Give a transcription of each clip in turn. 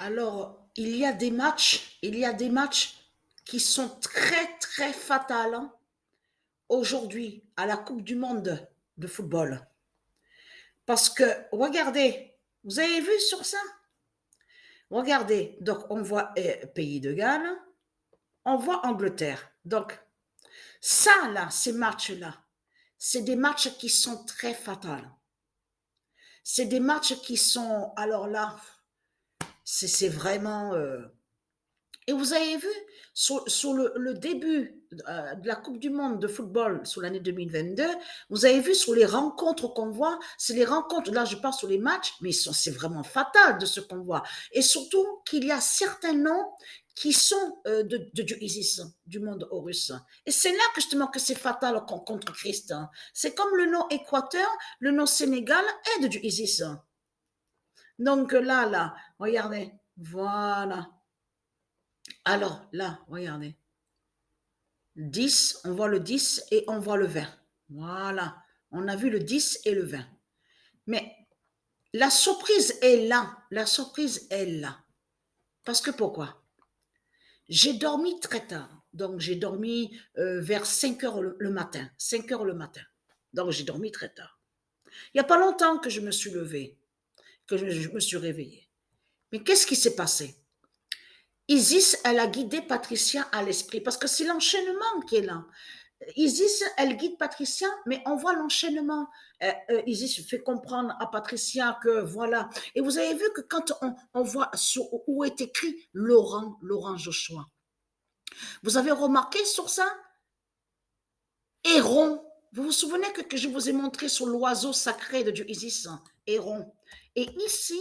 Alors, il y a des matchs qui sont très, très fatals hein, aujourd'hui à la Coupe du monde de football. Parce que, regardez, vous avez vu sur ça? Regardez, donc on voit Pays de Galles, on voit Angleterre. Donc, ça, là, ces matchs-là, c'est des matchs qui sont très fatals. C'est des matchs qui sont, alors là, c'est vraiment... Et vous avez vu, sur le début de la Coupe du Monde de football sur l'année 2022, vous avez vu sur les rencontres qu'on voit, c'est les rencontres, là je parle sur les matchs, mais c'est vraiment fatal de ce qu'on voit. Et surtout qu'il y a certains noms qui sont du ISIS, du monde russe. Et c'est là que justement que c'est fatal contre Christ. C'est comme le nom Équateur, le nom Sénégal est du ISIS. Donc là, regardez, voilà. Alors là, regardez. 10, on voit le 10 et on voit le 20. Voilà, on a vu le 10 et le 20. Mais la surprise est là, la surprise est là. Parce que pourquoi? J'ai dormi très tard, donc j'ai dormi vers 5 heures le matin, 5 heures le matin. Donc j'ai dormi très tard. Il n'y a pas longtemps que je me suis levée, que je me suis réveillée. Mais qu'est-ce qui s'est passé? Isis, elle a guidé Patricia à l'esprit, parce que c'est l'enchaînement qui est là. Isis, elle guide Patricia, mais on voit l'enchaînement. Isis fait comprendre à Patricia que voilà. Et vous avez vu que quand on voit où est écrit Laurent Joshua, vous avez remarqué sur ça? Héron. Vous vous souvenez que je vous ai montré sur l'oiseau sacré de Dieu Isis, Héron. Et ici,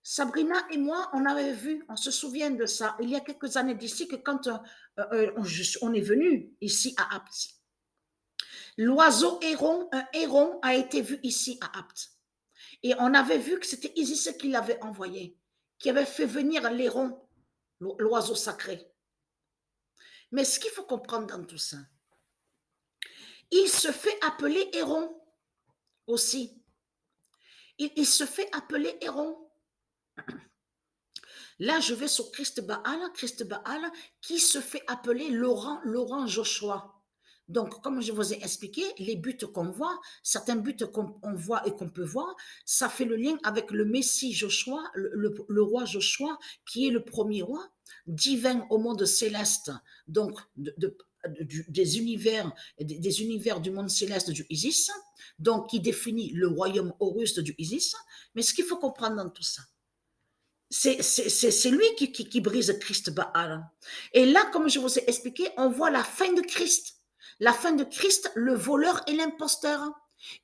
Sabrina et moi, on avait vu, on se souvient de ça, il y a quelques années d'ici, que quand on est venu ici à Apt, l'oiseau héron, un héron a été vu ici à Apt. Et on avait vu que c'était Isis qui l'avait envoyé, qui avait fait venir l'héron, l'oiseau sacré. Mais ce qu'il faut comprendre dans tout ça, il se fait appeler héron aussi. Il se fait appeler héron. Là, je vais sur Christ Baal, qui se fait appeler Laurent Joshua. Donc, comme je vous ai expliqué, les buts qu'on voit, certains buts qu'on voit et qu'on peut voir, ça fait le lien avec le Messie Joshua, le roi Joshua, qui est le premier roi, divin au monde céleste, donc des univers du monde céleste du Isis, donc qui définit le royaume Horus du Isis. Mais ce qu'il faut comprendre dans tout ça, c'est lui qui brise Christ Baal. Et là, comme je vous ai expliqué, on voit la fin de Christ. La fin de Christ, le voleur et l'imposteur,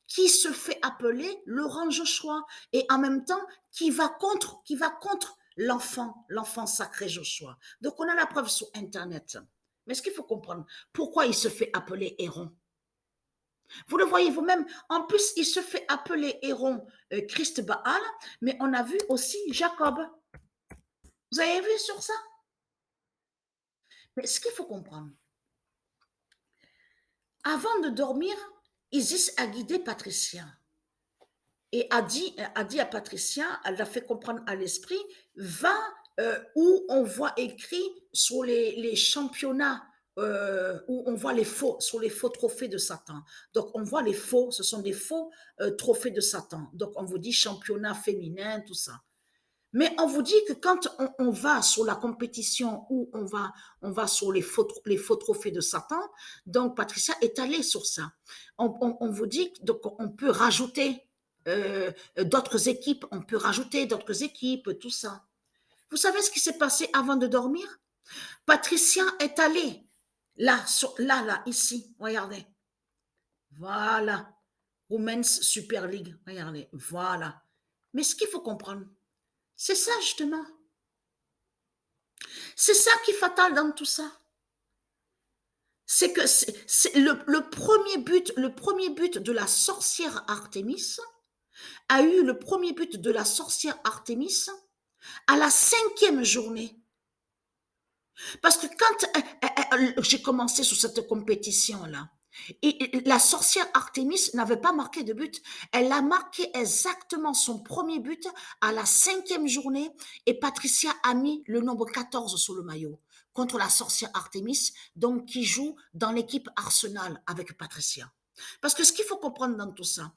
qui se fait appeler Laurent Joshua, et en même temps, qui va contre l'enfant sacré Joshua. Donc, on a la preuve sur Internet. Mais ce qu'il faut comprendre, pourquoi il se fait appeler Héron? Vous le voyez vous-même. En plus, il se fait appeler Héron Christ Baal, mais on a vu aussi Jacob. Vous avez vu sur ça? Mais ce qu'il faut comprendre, avant de dormir, Isis a guidé Patricia et a dit à Patricia, elle l'a fait comprendre à l'esprit, va où on voit écrit sur les championnats, où on voit les faux, sur les faux trophées de Satan. Donc on voit les faux, ce sont des faux trophées de Satan. Donc on vous dit championnat féminin, tout ça. Mais on vous dit que quand on va sur la compétition ou on va sur les faux trophées de Satan, donc Patricia est allée sur ça. On vous dit donc on peut rajouter d'autres équipes, on peut rajouter d'autres équipes, tout ça. Vous savez ce qui s'est passé avant de dormir? Patricia est allée là, ici, regardez. Voilà. Women's Super League, regardez, voilà. Mais ce qu'il faut comprendre, c'est ça justement. C'est ça qui est fatal dans tout ça. C'est que c'est le premier but de la sorcière Artémis a eu le premier but de la sorcière Artémis à la 5e journée. Parce que quand j'ai commencé sur cette compétition-là, Et la sorcière Artémis n'avait pas marqué de but. Elle a marqué exactement son premier but à la 5e journée et Patricia a mis le nombre 14 sur le maillot contre la sorcière Artémis, donc qui joue dans l'équipe Arsenal avec Patricia. Parce que ce qu'il faut comprendre dans tout ça,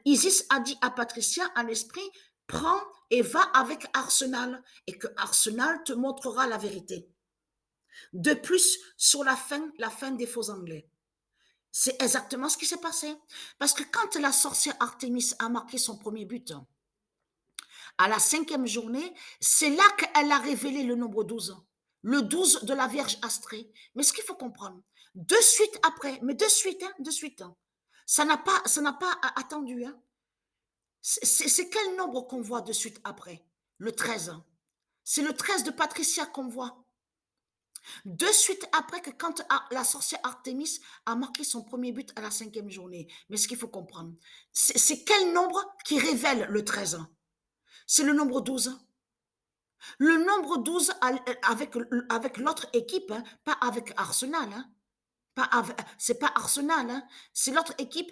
Isis a dit à Patricia à l'esprit, prends et va avec Arsenal et que Arsenal te montrera la vérité. De plus, sur la fin des faux anglais. C'est exactement ce qui s'est passé. Parce que quand la sorcière Artémis a marqué son premier but, à la 5e journée, c'est là qu'elle a révélé le nombre 12. Le 12 de la Vierge Astrée. Mais ce qu'il faut comprendre, de suite après, mais de suite, hein, ça n'a pas attendu. Hein. C'est quel nombre qu'on voit de suite après? Le 13. C'est le 13 de Patricia qu'on voit. De suite après que quand la sorcière Artémis a marqué son premier but à la 5e journée. Mais ce qu'il faut comprendre, c'est quel nombre qui révèle le 13? C'est le nombre 12. Le nombre 12 avec l'autre équipe, hein, pas avec Arsenal. Hein. C'est pas Arsenal, hein, c'est l'autre équipe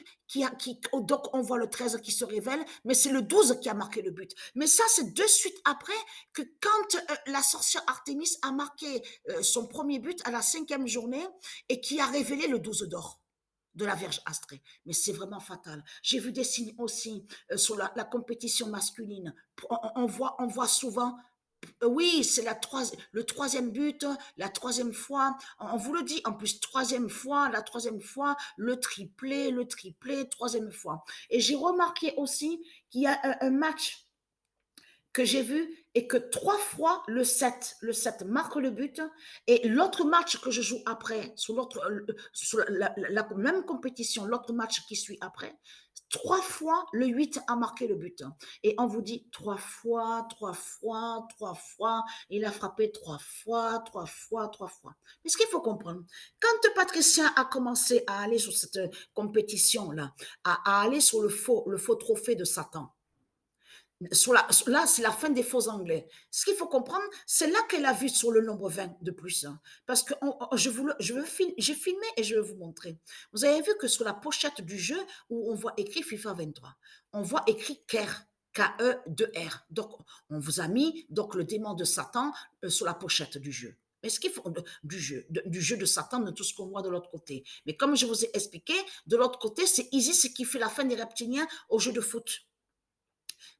donc on voit le 13 qui se révèle, mais c'est le 12 qui a marqué le but. Mais ça, c'est de suite après que quand la sorcière Artémis a marqué son premier but à la 5e journée et qui a révélé le 12 d'or de la Vierge Astrée. Mais c'est vraiment fatal. J'ai vu des signes aussi sur la compétition masculine. On voit souvent oui, c'est le troisième but, la troisième fois. On vous le dit, en plus, troisième fois, la troisième fois, le triplé, troisième fois. Et j'ai remarqué aussi qu'il y a un match que j'ai vu et que 3 fois le 7 marque le but et l'autre match que je joue après sur la même compétition, l'autre match qui suit après, 3 fois le 8 a marqué le but et on vous dit 3 fois, il a frappé 3 fois. Mais ce qu'il faut comprendre, quand Patricien a commencé à aller sur cette compétition là, à aller sur le faux trophée de Satan, là, c'est la fin des faux anglais. Ce qu'il faut comprendre, c'est là qu'elle a vu sur le nombre 20 de plus. Hein. Parce que j'ai filmé et je vais vous montrer. Vous avez vu que sur la pochette du jeu, où on voit écrit FIFA 23, on voit écrit KER. K-E-2-R. Donc, on vous a mis donc, le démon de Satan sur la pochette du jeu. Mais ce qu'il faut du jeu de Satan, de tout ce qu'on voit de l'autre côté. Mais comme je vous ai expliqué, de l'autre côté, c'est Isis qui fait la fin des reptiliens au jeu de foot.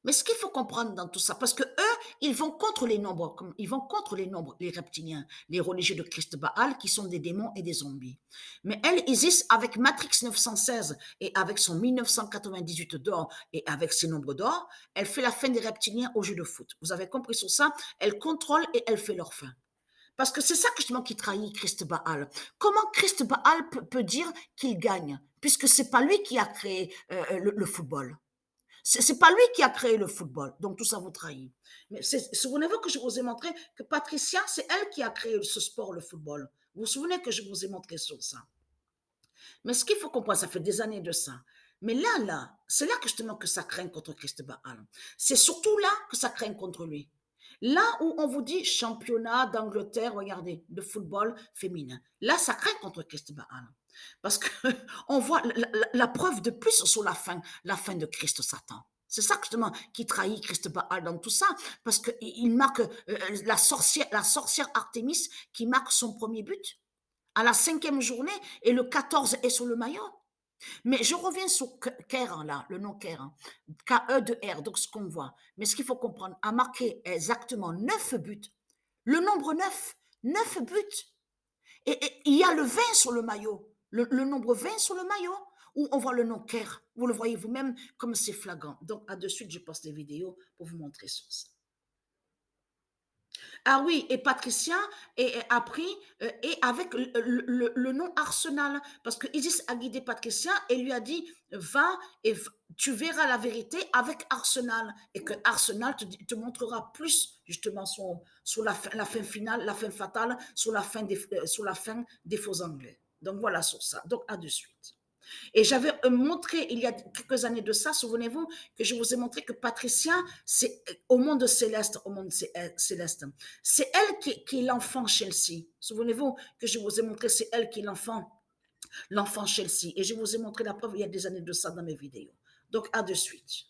Mais ce qu'il faut comprendre dans tout ça, parce que eux, ils vont contre les nombres, les reptiliens, les religieux de Christ Baal, qui sont des démons et des zombies. Mais elle, Isis, avec Matrix 916 et avec son 1998 d'or et avec ses nombres d'or, elle fait la fin des reptiliens au jeu de foot. Vous avez compris sur ça? Elle contrôle et elle fait leur fin. Parce que c'est ça justement qui trahit Christ Baal. Comment Christ Baal peut dire qu'il gagne, puisque c'est pas lui qui a créé le football. C'est pas lui qui a créé le football, donc tout ça vous trahit. Mais souvenez-vous que je vous ai montré que Patricia, c'est elle qui a créé ce sport, le football. Vous vous souvenez que je vous ai montré sur ça. Mais ce qu'il faut comprendre, ça fait des années de ça. Mais c'est là que justement que ça craint contre Christ Baal. C'est surtout là que ça craint contre lui. Là où on vous dit championnat d'Angleterre, regardez, de football féminin. Là, ça craint contre Christ Baal. Parce qu'on voit la preuve de plus sur la fin de Christ Satan. C'est ça justement qui trahit Christ Baal dans tout ça, parce qu'il marque la sorcière Artémis qui marque son premier but à la 5e journée et le 14 est sur le maillot. Mais je reviens sur Kéran, là, le nom Kéran, K-E-2-R, donc ce qu'on voit. Mais ce qu'il faut comprendre, a marqué exactement 9 buts. Le nombre 9 buts. Et il y a le 20 sur le maillot, le nombre 20 sur le maillot, où on voit le nom Ker. Vous le voyez vous-même comme c'est flagrant. Donc, à de suite, je poste des vidéos pour vous montrer ça. Ah oui, et Patricia a pris et avec le nom Arsenal, parce que Isis a guidé Patricia et lui a dit va et tu verras la vérité avec Arsenal et que Arsenal te montrera plus justement sur la fin finale, la fin fatale, sur la fin des faux anglais. Donc voilà sur ça. Donc à de suite. Et j'avais montré, il y a quelques années de ça, souvenez-vous, que je vous ai montré que Patricia, c'est au monde céleste, c'est elle qui est l'enfant Chelsea. Souvenez-vous que je vous ai montré, c'est elle qui est l'enfant l'enfant Chelsea. Et je vous ai montré la preuve il y a des années de ça dans mes vidéos. Donc, à de suite.